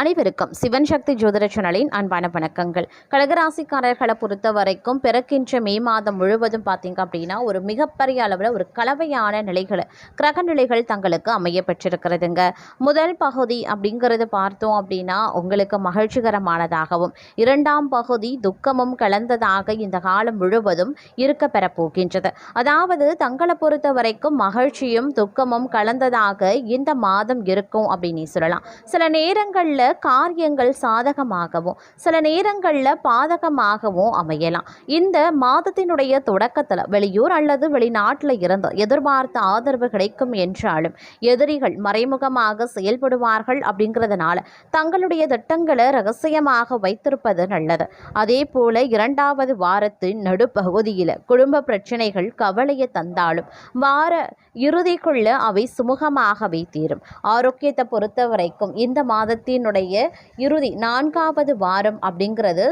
அனைவருக்கும் சிவன் சக்தி ஜோதிட சேனலின் அன்பான வணக்கங்கள். கடகராசிக்காரர்களை பொறுத்த வரைக்கும் பிறக்கின்ற மே மாதம் முழுவதும் பார்த்தீங்க அப்படின்னா ஒரு மிகப்பெரிய அளவில் ஒரு கலவையான நிலைகள் கிரக நிலைகள் தங்களுக்கு அமைய பெற்றிருக்கிறதுங்க. முதல் பகுதி அப்படிங்கிறது பார்த்தோம் அப்படின்னா உங்களுக்கு மகிழ்ச்சிகரமானதாகவும், இரண்டாம் பகுதி துக்கமும் கலந்ததாக இந்த காலம் முழுவதும் இருக்க பெறப்போகின்றது. அதாவது தங்களை பொறுத்த வரைக்கும் மகிழ்ச்சியும் துக்கமும் கலந்ததாக இந்த மாதம் இருக்கும் அப்படின்னு சொல்லலாம். சில நேரங்களில் காரியங்கள் சாதகமாகவும் சில நேரங்களில் பாதகமாகவும் அமையலாம். இந்த மாதத்தினுடைய தொடக்கத்தில் வெளியூர் அல்லது வெளிநாட்டில் இருந்து எதிர்பார்த்த ஆதரவு கிடைக்கும் என்றாலும் எதிரிகள் மறைமுகமாக செயல்படுவார்கள். அப்படிங்கிறதுனால தங்களுடைய திட்டங்களை ரகசியமாக வைத்திருப்பது நல்லது. அதே போல இரண்டாவது வாரத்தின் நடுப்பகுதியில் குடும்ப பிரச்சனைகள் கவலையை தந்தாலும் வார இறுதிக்குள்ள அவை சுமூகமாகவே தீரும். ஆரோக்கியத்தை பொறுத்த வரைக்கும் இந்த மாதத்தினுடைய இறுதி 4வது வாரம் அப்படிங்கிறது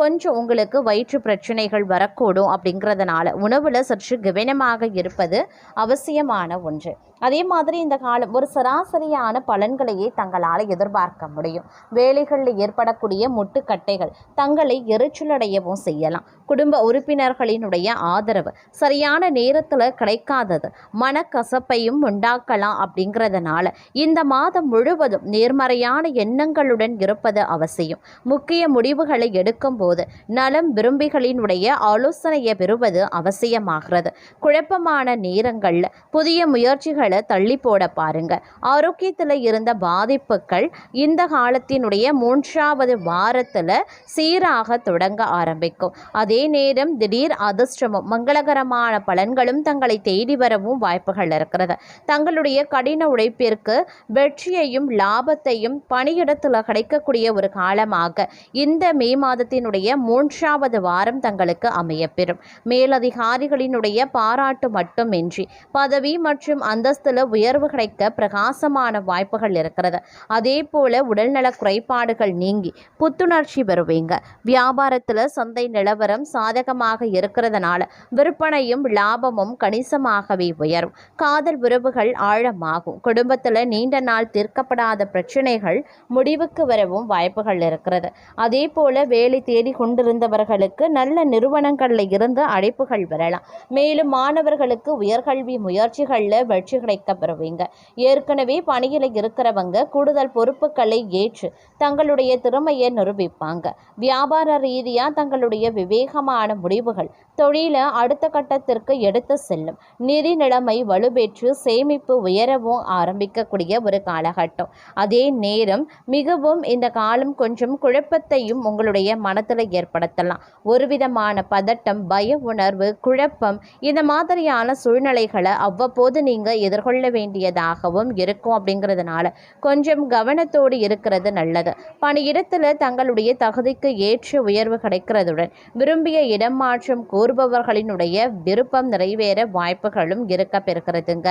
கொஞ்சம் உங்களுக்கு வயிற்று பிரச்சனைகள் வரக்கூடும். அப்படிங்கிறதுனால உணவுல சற்று கவனமாக இருப்பது அவசியமான ஒன்று. அதே மாதிரி இந்த காலம் ஒரு சராசரியான பலன்களையே தங்களால் எதிர்பார்க்க முடியும். வேலைகளில் ஏற்படக்கூடிய முட்டுக்கட்டைகள் தங்களை எரிச்சலடையவும் செய்யலாம். குடும்ப உறுப்பினர்களினுடைய ஆதரவு சரியான நேரத்தில் கிடைக்காதது மனக்கசப்பையும் உண்டாக்கலாம். அப்படிங்கிறதுனால இந்த மாதம் முழுவதும் நேர்மறையான எண்ணங்களுடன் இருப்பது அவசியம். முக்கிய முடிவுகளை எடுக்கும் போது நலம் விரும்பிகளினுடைய ஆலோசனையை பெறுவது அவசியமாகிறது. குழப்பமான நேரங்களில் புதிய முயற்சிகளை தள்ளி போட பாருங்க. ஆரோக்கியத்தில் இருந்த பாதிப்புகள் இந்த காலத்தினுடைய 3வது வாரத்தில் சீராக தொடங்க ஆரம்பிக்கும். அதே நேரம் திடீர் அதிர்ஷ்டமும் மங்களகரமான பலன்களும் தங்களை தேடி வரவும் வாய்ப்புகள் இருக்கிறது. தங்களுடைய கடின உழைப்பிற்கு வெற்றியையும் லாபத்தையும் பணியிடத்தில் கிடைக்கக்கூடிய ஒரு காலமாக இந்த மே மாதத்தினுடைய 3வது வாரம் தங்களுக்கு அமையப்பெறும். மேலதிகாரிகளினுடைய பாராட்டு மட்டுமின்றி பதவி மற்றும் அந்தஸ்துல உயர்வு கிடைக்க பிரகாசமான வாய்ப்புகள் இருக்கிறது. அதே போல உடல்நல குறைபாடுகள் நீங்கி புத்துணர்ச்சி பெறுவீங்க. வியாபாரத்தில் சந்தை நிலவரம் சாதகமாக இருக்கிறதுனால விற்பனையும் லாபமும் கணிசமாகவே உயரும். காதல் உறவுகள் ஆழமாகும். குடும்பத்தில் நீண்ட நாள் தீர்க்கப்படாத பிரச்சனைகள் முடிவுக்கு வரவும் வாய்ப்புகள் இருக்கிறது. அதே போல வேலை தேடி கொண்டிருந்தவர்களுக்கு நல்ல நிறுவனங்களில் இருந்து அழைப்புகள் வரலாம். மேலும் மாணவர்களுக்கு உயர்கல்வி முயற்சிகளில் வெற்றி கிடைக்க பெறுவீங்க. ஏற்கனவே பணியில் இருக்கிறவங்க கூடுதல் பொறுப்புகளை ஏற்று தங்களுடைய திறமையை நிரூபிப்பாங்க. வியாபார ரீதியாக தங்களுடைய விவேகமான முடிவுகள் தொழிலை அடுத்த கட்டத்திற்கு எடுத்து செல்லும். நிதி நிலைமை வலுப்பெற்று சேமிப்பு உயரவும் ஆரம்பிக்கக்கூடிய ஒரு காலகட்டம். அதே நேரம் மிகவும் இந்த காலம் கொஞ்சம் குழப்பத்தையும் உங்களுடைய மனத்தில் ஏற்படுத்தலாம். ஒரு விதமான பதட்டம், பய உணர்வு, குழப்பம் இந்த மாதிரியான சூழ்நிலைகளை அவ்வப்போது நீங்கள் எதிர்கொள்ள வேண்டியதாகவும் இருக்கும். அப்படிங்கிறதுனால கொஞ்சம் கவனத்தோடு இருக்கிறது நல்லது. பணியிடத்தில் தங்களுடைய தகுதிக்கு ஏற்ற உயர்வு கிடைக்கிறதுடன் விரும்பிய இடம் மாற்றம் கூறுபவர்களினுடைய விருப்பம் நிறைவேற வாய்ப்புகளும் இருக்க பெறுகிறதுங்க.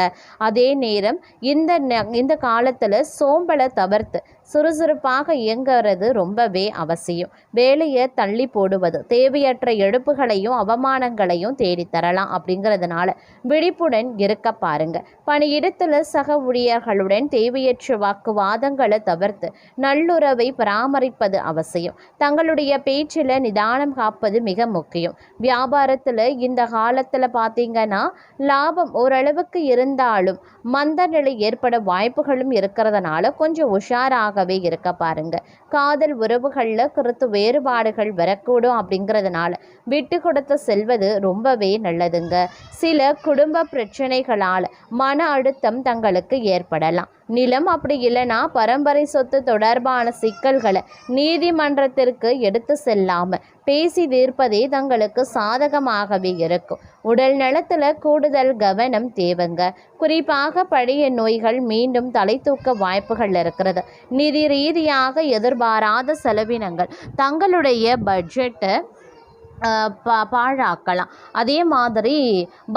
அதே நேரம் இந்த காலத்தில் சோம்பலை தவிர்த்து சுறுசுறுப்பாக இயங்குறது ரொம்பவே அவசியம். வேலையை தள்ளி போடுவது தேவையற்ற எழுப்புகளையும் அவமானங்களையும் தேடித்தரலாம். அப்படிங்கிறதுனால விழிப்புடன் இருக்க பாருங்க. பணியிடத்தில் சக ஊழியர்களுடன் தேவையற்ற வாக்குவாதங்களை தவிர்த்து நல்லுறவை பராமரிப்பது அவசியம். தங்களுடைய பேச்சில் நிதானம் காப்பது மிக முக்கியம். வியாபாரத்தில் இந்த காலத்தில் பார்த்தீங்கன்னா லாபம் ஓரளவுக்கு இருந்தாலும் மந்த நிலை ஏற்பட வாய்ப்புகளும் இருக்கிறதுனால கொஞ்சம் உஷாராகவே இருக்க பாருங்க. காதல் உறவுகளில் கருத்து வேறுபாடுகள் வரக்கூடும். அப்படிங்கிறதுனால விட்டு கொடுத்து செல்வது ரொம்பவே நல்லதுங்க. சில குடும்ப பிரச்சனைகளால் மன அழுத்தம் தங்களுக்கு ஏற்படலாம். நிலம் அப்படி இல்லைன்னா பரம்பரை சொத்து தொடர்பான சிக்கல்களை நீதிமன்றத்திற்கு எடுத்து செல்லாம பேசி தீர்ப்பதே தங்களுக்கு சாதகமாகவே இருக்கும். உடல் நலத்தில் கூடுதல் கவனம் தேவைங்க. குறிப்பாக பழைய நோய்கள் மீண்டும் தலை தூக்க வாய்ப்புகள் இருக்கிறது. நிதி ரீதியாக எதிர்பாராத செலவினங்கள் தங்களுடைய பட்ஜெட்டை பாழாக்கலாம். அதே மாதிரி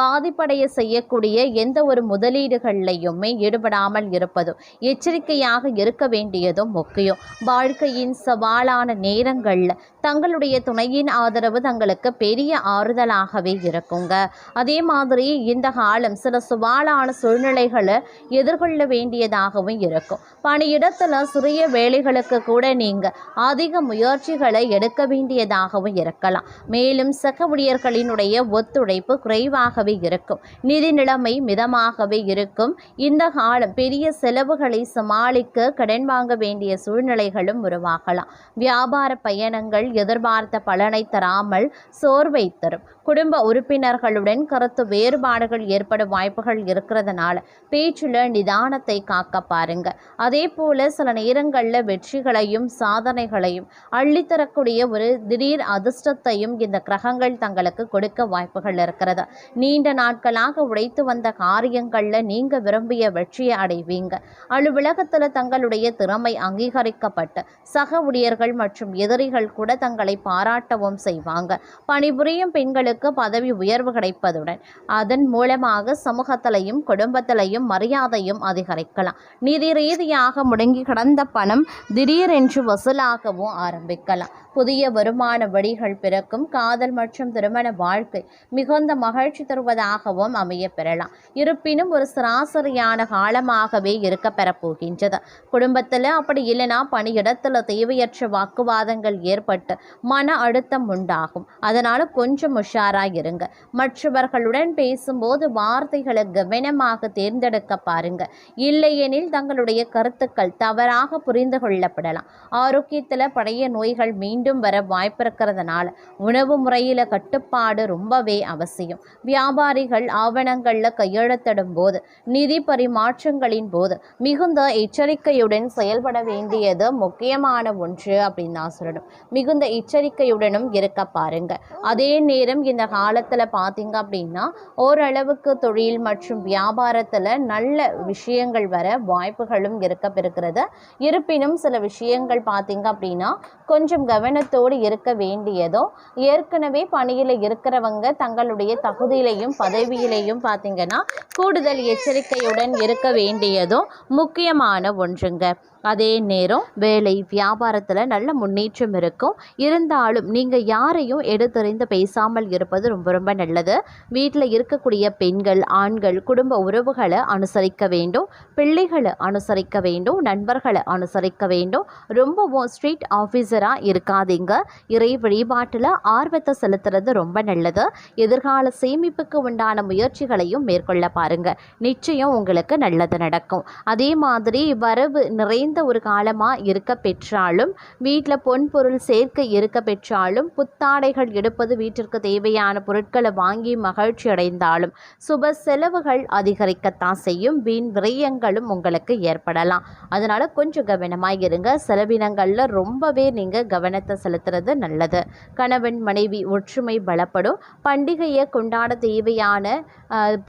பாதிப்படைய செய்யக்கூடிய எந்த ஒரு முதலீடுகள்லையுமே ஈடுபடாமல் இருப்பதும் எச்சரிக்கையாக இருக்க வேண்டியதும் முக்கியம். வாழ்க்கையின் சவாலான நேரங்களில் தங்களுடைய துணையின் ஆதரவு தங்களுக்கு பெரிய ஆறுதலாகவே இருக்குங்க. அதே மாதிரி இந்த காலம் சில சவாலான சூழ்நிலைகளை எதிர்கொள்ள வேண்டியதாகவும் இருக்கும். பணியிடத்தில் சிறிய வேலைகளுக்கு கூட நீங்கள் அதிக முயற்சிகளை எடுக்க வேண்டியதாகவும் இருக்கலாம். மேலும் சக ஊழியர்களினுடைய ஒத்துழைப்பு குறைவாகவே இருக்கும். நிதி நிலைமை மிதமாகவே இருக்கும். இந்த காலம் பெரிய செலவுகளை சமாளிக்க கடன் வாங்க வேண்டிய சூழ்நிலைகளும் உருவாகலாம். வியாபார பயணங்கள் எதிர்பார்த்த பலனை தராமல் சோர்வை தரும். குடும்ப உறுப்பினர்களுடன் கருத்து வேறுபாடுகள் ஏற்படும் வாய்ப்புகள் இருக்கிறதுனால பேச்சில் நிதானத்தை காக்க பாருங்க. அதே போல சில நேரங்களில் வெற்றிகளையும் சாதனைகளையும் அள்ளித்தரக்கூடிய ஒரு திடீர் அதிர்ஷ்டத்தையும் இந்த கிரகங்கள் தங்களுக்கு கொடுக்க வாய்ப்புகள் இருக்கிறது. நீண்ட நாட்களாக உழைத்து வந்த காரியங்களில் நீங்கள் விரும்பிய வெற்றியை அடைவீங்க. அலுவலகத்தில் தங்களுடைய திறமை அங்கீகரிக்கப்பட்டு சக ஊழியர்கள் மற்றும் எதிரிகள் கூட தங்களை பாராட்டவும் செய்வாங்க. பணிபுரியும் பெண்களுக்கு பதவி உயர்வு கிடைப்பதுடன் அதன் மூலமாக சமூகத்திலையும் குடும்பத்திலையும் மரியாதையும் அதிகரிக்கலாம். நிதி ரீதியாக முடங்கி கிடந்த பணம் திடீரென்று வசூலாகவும் ஆரம்பிக்கலாம். புதிய வருமான வழிகள் பிறக்கும். காதல் மற்றும் திருமண வாழ்க்கை மிகுந்த மகிழ்ச்சி தருவதாகவும் அமைய பெறலாம். இருப்பினும் ஒரு சராசரியான காலமாகவே இருக்க பெறப்போகின்றது. குடும்பத்தில் அப்படி இல்லைனா பணியிடத்தில் தேவையற்ற வாக்குவாதங்கள் ஏற்பட்டு மன அழுத்தம் உண்டாகும். அதனால கொஞ்சம் உஷாராக இருங்க. மற்றவர்களுடன் பேசும்போது வார்த்தைகளை கவனமாக தேர்ந்தெடுக்க பாருங்க. இல்லையெனில் தங்களுடைய கருத்துக்கள் தவறாக புரிந்து கொள்ளப்படலாம். ஆரோக்கியத்தில் பழைய நோய்கள் மீண்டும் வர வாய்ப்பிருக்கிறதுனால உணவு முறையில் கட்டுப்பாடு ரொம்பவே அவசியம். வியாபாரிகள் ஆவணங்களில் கையெழுத்திடும் போது நிதி பரிமாற்றங்களின் போது மிகுந்த எச்சரிக்கையுடன் செயல்பட வேண்டியது முக்கியமான ஒன்று அப்படின்னு நான் சொல்லணும். மிகுந்த எச்சரிக்கையுடனும் இருக்க பாருங்க. அதே நேரம் இந்த காலத்தில் பார்த்தீங்க அப்படின்னா ஓரளவுக்கு தொழில் மற்றும் வியாபாரத்தில் நல்ல விஷயங்கள் வர வாய்ப்புகளும் இருக்க பெறுகிறது. இருப்பினும் சில விஷயங்கள் பார்த்தீங்க அப்படின்னா கொஞ்சம் கவனத்தோடு இருக்க வேண்டியதோ, ஏற்கனவே பணியில் இருக்கிறவங்க தங்களுடைய தகுதியிலையும் பதவியிலையும் பார்த்தீங்கன்னா கூடுதல் எச்சரிக்கையுடன் இருக்க வேண்டியதோ முக்கியமான ஒன்றுங்க. அதே நேரம் வேலை வியாபாரத்தில் நல்ல முன்னேற்றம் இருக்கும். இருந்தாலும் நீங்கள் யாரையும் எடுத்தறிந்து பேசாமல் இருப்பது ரொம்ப ரொம்ப நல்லது. வீட்டில் இருக்கக்கூடிய பெண்கள் ஆண்கள் குடும்ப உறவுகளை அனுசரிக்க வேண்டும். பிள்ளைகளை அனுசரிக்க வேண்டும். நண்பர்களை அனுசரிக்க வேண்டும். ரொம்பவும் ஸ்ட்ரீட் ஆஃபீஸராக இருக்காதீங்க. இறை வழிபாட்டில் ஆர்வத்தை செலுத்துறது ரொம்ப நல்லது. எதிர்கால சேமிப்புக்கு உண்டான முயற்சிகளையும் மேற்கொள்ள பாருங்க. நிச்சயம் உங்களுக்கு நல்லது நடக்கும். அதே மாதிரி வரவு நிறைந்த ஒரு காலமாக இருக்க பெற்றாலும் வீட்டில் பொன்பொருள் சேர்க்கை இருக்க பெற்றாலும் புத்தாடைகள் எடுப்பது வீட்டிற்கு தேவையான பொருட்களை வாங்கி மகிழ்ச்சி அடைந்தாலும் சுப செலவுகள் அதிகரிக்கத்தான் செய்யும். வீண் விரயங்களும் உங்களுக்கு ஏற்படலாம். அதனால் கொஞ்சம் கவனமாக இருங்க. செலவினங்களில் ரொம்பவே நீங்கள் கவனத்தை செலுத்துறது நல்லது. கணவன் மனைவி ஒற்றுமை பலப்படும். பண்டிகையை கொண்டாட தேவையான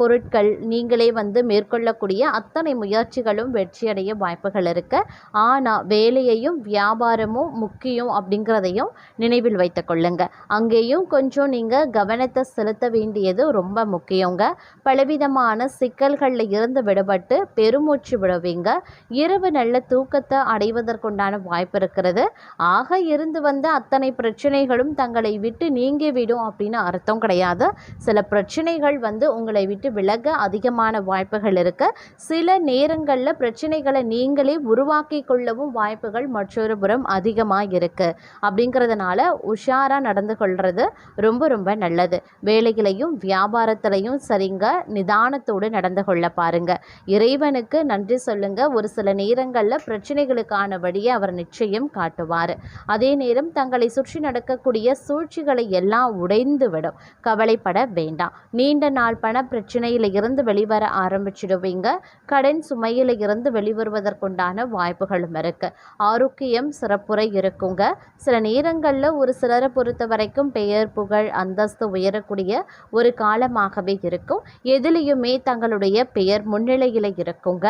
பொருட்கள் நீங்களே மேற்கொள்ளக்கூடிய அத்தனை முயற்சிகளும் வெற்றியடைய வாய்ப்புகள் இருக்குது. ஆனால் வேலையையும் வியாபாரமும் முக்கியம் அப்படிங்கிறதையும் நினைவில் வைத்து கொள்ளுங்க. அங்கேயும் கொஞ்சம் நீங்கள் கவனத்தை செலுத்த வேண்டியது ரொம்ப முக்கியங்க. பலவிதமான சிக்கல்களில் இருந்து விடுபட்டு பெருமூச்சு விடுவீங்க. இரவு நல்ல தூக்கத்தை அடைவதற்குண்டான வாய்ப்பு இருக்கிறது. ஆக இருந்து வந்த அத்தனை பிரச்சனைகளும் தங்களை விட்டு நீங்கிவிடும் அப்படின்னு அர்த்தம் கிடையாது. சில பிரச்சனைகள் உங்களை விட்டு விலக அதிகமான வாய்ப்புகள் இருக்கு. சில நேரங்களில் பிரச்சனைகளை நீங்களே உருவாக்கி கொள்ளவும் வாய்ப்புகள் மற்றொரு புறம் அதிகமாக இருக்கு. அப்படிங்கிறதுனால உஷாராக நடந்து கொள்வது ரொம்ப ரொம்ப நல்லது. வேலைகளையும் வியாபாரத்திலையும் சரிங்க நிதானத்தோடு நடந்து கொள்ள பாருங்க. இறைவனுக்கு நன்றி சொல்லுங்க. ஒரு சில நேரங்களில் பிரச்சனைகளுக்கான வழியை அவர் நிச்சயம் காட்டுவார். அதே நேரம் தங்களை சுற்றி நடக்கக்கூடிய சூழ்ச்சிகளை எல்லாம் உடைந்து விடும். கவலைப்பட வேண்டாம். நீண்ட நாள் பண பிரச்சனையில் இருந்து வெளிவர ஆரம்பிச்சிடுவீங்க. கடன் சுமையில் இருந்து வெளிவருவதற்குண்டான வாய்ப்பு வாய்ப்புகளும் இருக்குது. ஆரோக்கியம் சிறப்புற இருக்குங்க. சில நேரங்களில் ஒரு சிலரை பொறுத்த வரைக்கும் பெயர் புகழ் அந்தஸ்து உயரக்கூடிய ஒரு காலமாகவே இருக்கும். எதிலையுமே தங்களுடைய பெயர் முன்னிலையில் இருக்குங்க.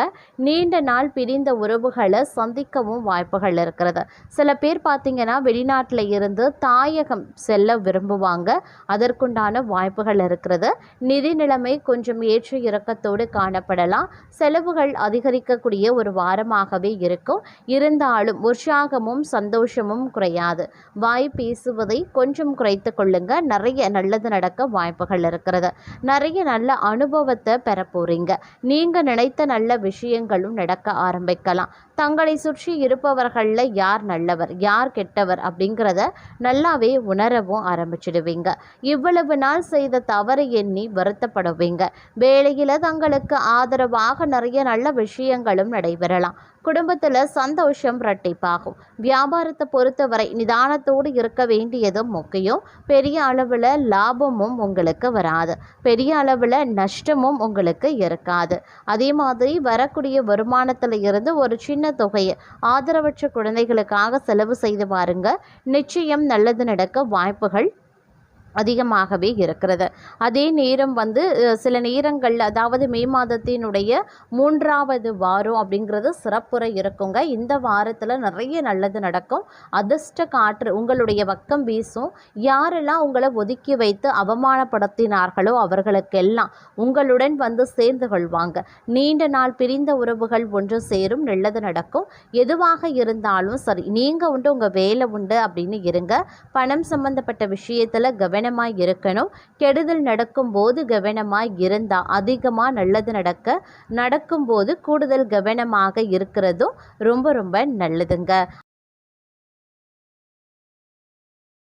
நீண்ட நாள் பிரிந்த உறவுகளை சந்திக்கவும் வாய்ப்புகள் இருக்கிறது. சில பேர் பார்த்தீங்கன்னா வெளிநாட்டில் இருந்து தாயகம் செல்ல விரும்புவாங்க. அதற்குண்டான வாய்ப்புகள் இருக்கிறது. நிதி நிலைமை கொஞ்சம் ஏற்ற இறக்கத்தோடு காணப்படலாம். செலவுகள் அதிகரிக்கக்கூடிய ஒரு வாரமாகவே இருக்கும். இருந்தாலும் உற்சாகமும் சந்தோஷமும் குறையாது. வாய் பேசுவதை கொஞ்சம் குறைத்து கொள்ளுங்க. நிறைய நல்லது நடக்க வாய்ப்புகள் இருக்கிறது. நிறைய நல்ல அனுபவத்தை பெற போறீங்க. நீங்க நினைத்த நல்ல விஷயங்களும் நடக்க ஆரம்பிக்கலாம். தங்களை சுற்றி இருப்பவர்களில் யார் நல்லவர் யார் கெட்டவர் அப்படிங்கிறத நல்லாவே உணரவும் ஆரம்பிச்சிடுவீங்க. இவ்வளவு நாள் செய்த தவறை எண்ணி வருத்தப்படுவீங்க. வேலையில் தங்களுக்கு ஆதரவாக நிறைய நல்ல விஷயங்களும் நடைபெறலாம். குடும்பத்தில் சந்தோஷம் இரட்டிப்பாகும். வியாபாரத்தை பொறுத்தவரை நிதானத்தோடு இருக்க வேண்டியது முக்கியம். பெரிய அளவில் லாபமும் உங்களுக்கு வராது. பெரிய அளவில் நஷ்டமும் உங்களுக்கு இருக்காது. அதே மாதிரி வரக்கூடிய வருமானத்தில் இருந்து ஒரு சின்ன தொகையை ஆதரவற்ற குழந்தைகளுக்காக செலவு செய்து பாருங்க. நிச்சயம் நல்லது நடக்க வாய்ப்புகள் அதிகமாகவே இருக்கிறது. அதே நேரம் சில நேரங்களில் அதாவது மே மாதத்தினுடைய 3வது வாரம் அப்படிங்கிறது சிறப்புற இருக்குங்க. இந்த வாரத்தில் நிறைய நல்லது நடக்கும். அதிர்ஷ்ட காற்று உங்களுடைய பக்கம் வீசும். யாரெல்லாம் உங்களை ஒதுக்கி வைத்து அவமானப்படுத்தினார்களோ அவர்களுக்கெல்லாம் உங்களுடன் சேர்ந்து கொள்வாங்க. நீண்ட நாள் பிரிந்த உறவுகள் ஒன்று சேரும். நல்லது நடக்கும். எதுவாக இருந்தாலும் சரி, நீங்கள் உண்டு உங்கள் வேலை உண்டு அப்படின்னு இருங்க. பணம் சம்பந்தப்பட்ட விஷயத்தில் கவனமாய் இருக்கணும். கெடுதல் நடக்கும்போது கவனமாய் இருந்தால் அதிகமாக நல்லது நடக்கும்போது கூடுதல் கவனமாக இருக்கிறதும் ரொம்ப ரொம்ப நல்லதுங்க.